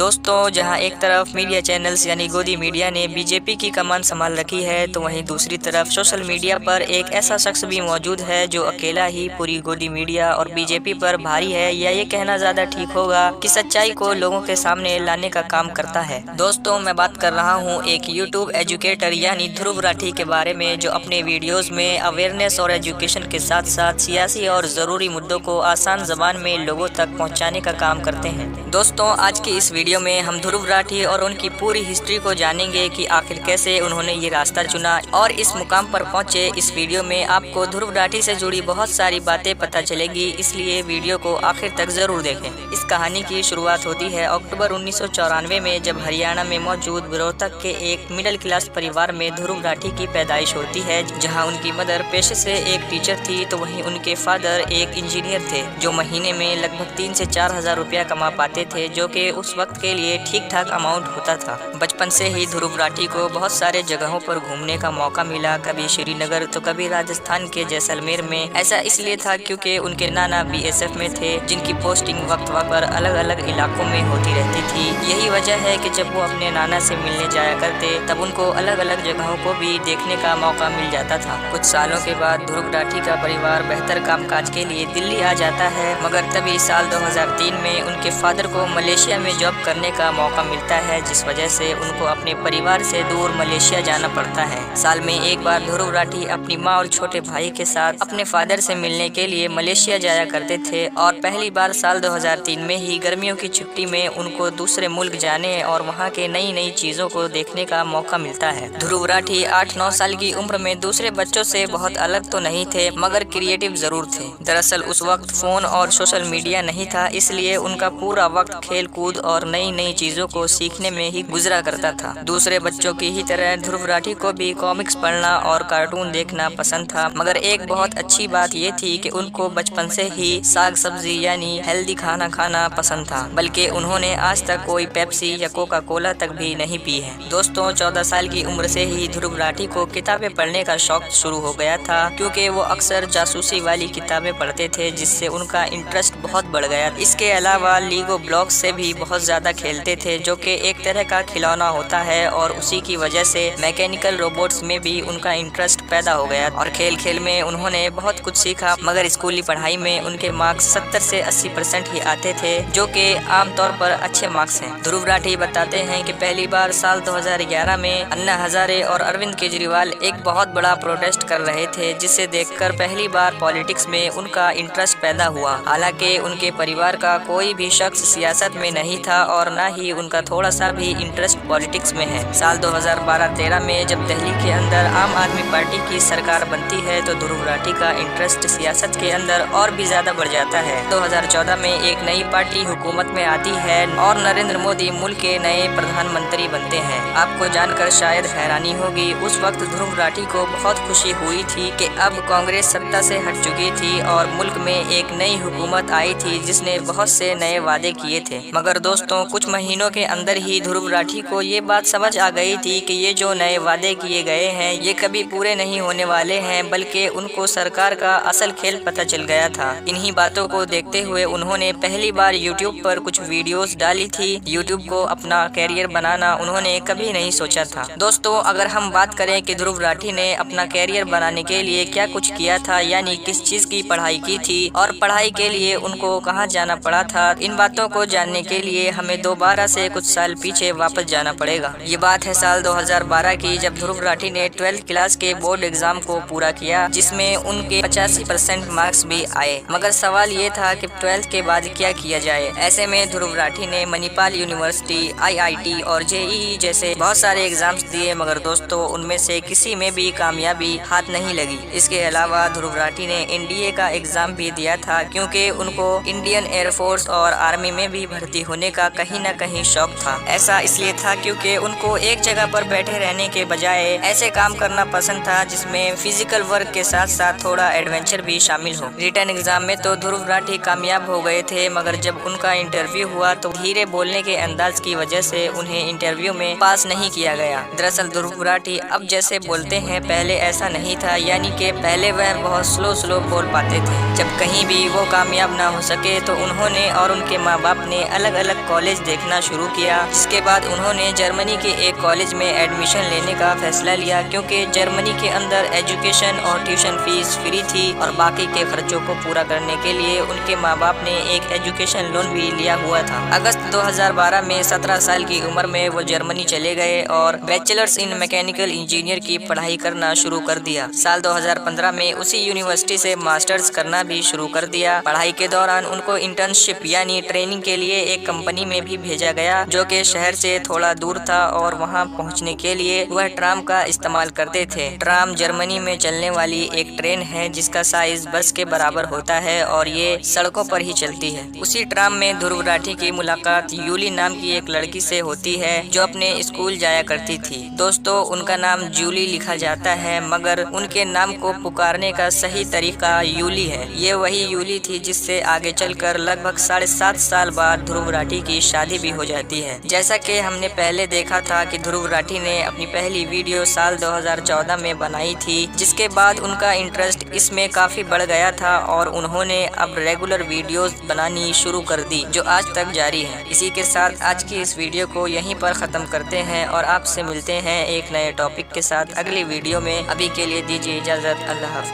दोस्तों, जहां एक तरफ मीडिया चैनल्स यानी गोदी मीडिया ने बीजेपी की कमान संभाल रखी है, तो वहीं दूसरी तरफ सोशल मीडिया पर एक ऐसा शख्स भी मौजूद है जो अकेला ही पूरी गोदी मीडिया और बीजेपी पर भारी है, या ये कहना ज्यादा ठीक होगा कि सच्चाई को लोगों के सामने लाने का काम करता है। दोस्तों, मैं बात कर रहा हूँ एक यूट्यूब एजुकेटर यानी ध्रुव राठी के बारे में, जो अपने वीडियोज में अवेयरनेस और एजुकेशन के साथ साथ सियासी और जरूरी मुद्दों को आसान जबान में लोगों तक पहुँचाने का काम करते हैं। दोस्तों, आज की इस वीडियो में हम ध्रुव राठी और उनकी पूरी हिस्ट्री को जानेंगे कि आखिर कैसे उन्होंने ये रास्ता चुना और इस मुकाम पर पहुंचे। इस वीडियो में आपको ध्रुव राठी से जुड़ी बहुत सारी बातें पता चलेगी, इसलिए वीडियो को आखिर तक जरूर देखें। इस कहानी की शुरुआत होती है अक्टूबर 1994 में, जब हरियाणा में मौजूद रोहतक के एक मिडिल क्लास परिवार में ध्रुव राठी की पैदाइश होती है, जहाँ उनकी मदर पेशे से एक टीचर थी, तो वहीं उनके फादर एक इंजीनियर थे, जो महीने में लगभग 3 से 4 हजार रुपया कमा पाते थे, जो कि उस वक्त के लिए ठीक ठाक अमाउंट होता था। बचपन से ही ध्रुव राठी को बहुत सारे जगहों पर घूमने का मौका मिला, कभी श्रीनगर तो कभी राजस्थान के जैसलमेर में। ऐसा इसलिए था क्योंकि उनके नाना बीएसएफ में थे, जिनकी पोस्टिंग वक्त वक्त पर अलग अलग इलाकों में होती रहती थी। यही वजह है कि जब वो अपने नाना से मिलने जाया करते, तब उनको अलग अलग जगहों को भी देखने का मौका मिल जाता था। कुछ सालों के बाद ध्रुव राठी का परिवार बेहतर कामकाज के लिए दिल्ली आ जाता है, मगर तभी साल 2003 में उनके फादर को मलेशिया में जॉब करने का मौका मिलता है, जिस वजह से उनको अपने परिवार से दूर मलेशिया जाना पड़ता है। साल में एक बार ध्रुव राठी अपनी माँ और छोटे भाई के साथ अपने फादर से मिलने के लिए मलेशिया जाया करते थे, और पहली बार साल 2003 में ही गर्मियों की छुट्टी में उनको दूसरे मुल्क जाने और वहाँ के नई नई चीजों को देखने का मौका मिलता है। ध्रुव राठी 8-9 साल की उम्र में दूसरे बच्चों से बहुत अलग तो नहीं थे, मगर क्रिएटिव जरूर थे। दरअसल उस वक्त फोन और सोशल मीडिया नहीं था, इसलिए उनका पूरा वक्त खेल कूद और नई नई चीजों को सीखने में ही गुजरा करता था। दूसरे बच्चों की ही तरह ध्रुव राठी को भी कॉमिक्स पढ़ना और कार्टून देखना पसंद था, मगर एक बहुत अच्छी बात ये थी कि उनको बचपन से ही साग सब्जी यानी हेल्दी खाना खाना पसंद था, बल्कि उन्होंने आज तक कोई पेप्सी या कोका कोला तक भी नहीं पी है। दोस्तों, 14 साल की उम्र से ही ध्रुव राठी को किताबें पढ़ने का शौक शुरू हो गया था, क्योंकि वो अक्सर जासूसी वाली किताबें पढ़ते थे, जिससे उनका इंटरेस्ट बहुत बढ़ गया। इसके अलावा लीगो ब्लॉक्स से भी बहुत ज्यादा खेलते थे, जो कि एक तरह का खिलौना होता है, और उसी की वजह से मैकेनिकल रोबोट्स में भी उनका इंटरेस्ट पैदा हो गया, और खेल खेल में उन्होंने बहुत कुछ सीखा। मगर स्कूली पढ़ाई में उनके मार्क्स 70 से 80% ही आते थे, जो कि आमतौर पर अच्छे मार्क्स हैं। ध्रुव राठी बताते हैं कि पहली बार साल 2011 में अन्ना हजारे और अरविंद केजरीवाल एक बहुत बड़ा प्रोटेस्ट कर रहे थे, जिसे देखकर पहली बार पॉलिटिक्स में उनका इंटरेस्ट पैदा हुआ। हालांकि उनके परिवार का कोई भी शख्स सियासत में नहीं था, और न ही उनका थोड़ा सा भी इंटरेस्ट पॉलिटिक्स में है। साल 2012-13 में जब दिल्ली के अंदर आम आदमी पार्टी की सरकार बनती है, तो ध्रुव राठी का इंटरेस्ट सियासत के अंदर और भी ज्यादा बढ़ जाता है। 2014 में एक नई पार्टी हुकूमत में आती है और नरेंद्र मोदी मुल्क के नए प्रधानमंत्री बनते हैं। आपको जानकर शायद हैरानी होगी, उस वक्त ध्रुव राठी को बहुत खुशी हुई थी कि अब कांग्रेस सत्ता से हट चुकी थी और मुल्क में एक नई हुकूमत आई थी, जिसने बहुत से नए वादे किए थे। मगर दोस्तों, कुछ महीनों के अंदर ही ध्रुव राठी को ये बात समझ आ गई थी कि ये जो नए वादे किए गए हैं, ये कभी पूरे नहीं होने वाले हैं, बल्कि उनको सरकार का असल खेल पता चल गया था। इन्हीं बातों को देखते हुए उन्होंने पहली बार यूट्यूब पर कुछ वीडियोस डाली थी। यूट्यूब को अपना कैरियर बनाना उन्होंने कभी नहीं सोचा था। दोस्तों, अगर हम बात करें कि ध्रुव राठी ने अपना कैरियर बनाने के लिए क्या कुछ किया था, यानी किस चीज की पढ़ाई की थी और पढ़ाई के लिए उनको कहाँ जाना पड़ा था, इन बातों को जानने के लिए हमें दोबारा से कुछ साल पीछे वापस जाना पड़ेगा। ये बात है साल 2012 की, जब ध्रुव राठी ने 12th क्लास के बोर्ड एग्जाम को पूरा किया, जिसमें उनके 85% मार्क्स भी आए। मगर सवाल ये था कि 12th के बाद क्या किया जाए। ऐसे में ध्रुव राठी ने मणिपाल यूनिवर्सिटी, IIT और JEE जैसे बहुत सारे एग्जाम्स दिए, मगर दोस्तों उनमें से किसी में भी कामयाबी हाथ नहीं लगी। इसके अलावा ध्रुव राठी ने NDA का एग्जाम भी दिया था, क्योंकि उनको इंडियन एयरफोर्स और आर्मी में भी भर्ती होने का कहीं न कहीं शौक था। ऐसा इसलिए था क्योंकि उनको एक जगह पर बैठे रहने के बजाय ऐसे काम करना पसंद था जिसमें फिजिकल वर्क के साथ साथ थोड़ा एडवेंचर भी शामिल हो। रिटर्न एग्जाम में तो ध्रुव राठी कामयाब हो गए थे, मगर जब उनका इंटरव्यू हुआ तो धीरे बोलने के अंदाज की वजह से उन्हें इंटरव्यू में पास नहीं किया गया। दरअसल ध्रुव राठी अब जैसे बोलते हैं, पहले ऐसा नहीं था, यानी कि पहले वह बहुत स्लो बोल पाते थे। जब कहीं भी वो कामयाब ना हो सके तो उन्होंने और उनके माँ बाप ने अलग अलग कॉलेज कॉलेज देखना शुरू किया, जिसके बाद उन्होंने जर्मनी के एक कॉलेज में एडमिशन लेने का फैसला लिया, क्योंकि जर्मनी के अंदर एजुकेशन और ट्यूशन फीस फ्री थी और बाकी के खर्चों को पूरा करने के लिए उनके माँ बाप ने एक एजुकेशन लोन भी लिया हुआ था। अगस्त 2012 में 17 साल की उम्र में वो जर्मनी चले गए और बैचलर्स इन मैकेनिकल इंजीनियर की पढ़ाई करना शुरू कर दिया। साल 2015 में उसी यूनिवर्सिटी से मास्टर्स करना भी शुरू कर दिया। पढ़ाई के दौरान उनको इंटर्नशिप यानी ट्रेनिंग के लिए एक कंपनी में भी भेजा गया, जो कि शहर से थोड़ा दूर था और वहां पहुंचने के लिए वह ट्राम का इस्तेमाल करते थे। ट्राम जर्मनी में चलने वाली एक ट्रेन है जिसका साइज बस के बराबर होता है और ये सड़कों पर ही चलती है। उसी ट्राम में ध्रुव राठी की मुलाकात यूली नाम की एक लड़की से होती है जो अपने स्कूल जाया करती थी। दोस्तों, उनका नाम जूली लिखा जाता है, मगर उनके नाम को पुकारने का सही तरीका यूली है। ये वही यूली थी जिससे आगे चलकर लगभग 7.5 साल बाद ध्रुव राठी की शादी भी हो जाती है। जैसा कि हमने पहले देखा था कि ध्रुव राठी ने अपनी पहली वीडियो साल 2014 में बनाई थी, जिसके बाद उनका इंटरेस्ट इसमें काफी बढ़ गया था और उन्होंने अब रेगुलर वीडियोस बनानी शुरू कर दी, जो आज तक जारी है। इसी के साथ आज की इस वीडियो को यहीं पर खत्म करते हैं और आपसे मिलते हैं एक नए टॉपिक के साथ अगली वीडियो में। अभी के लिए दीजिए इजाजत। अल्लाह हाफ़िज़।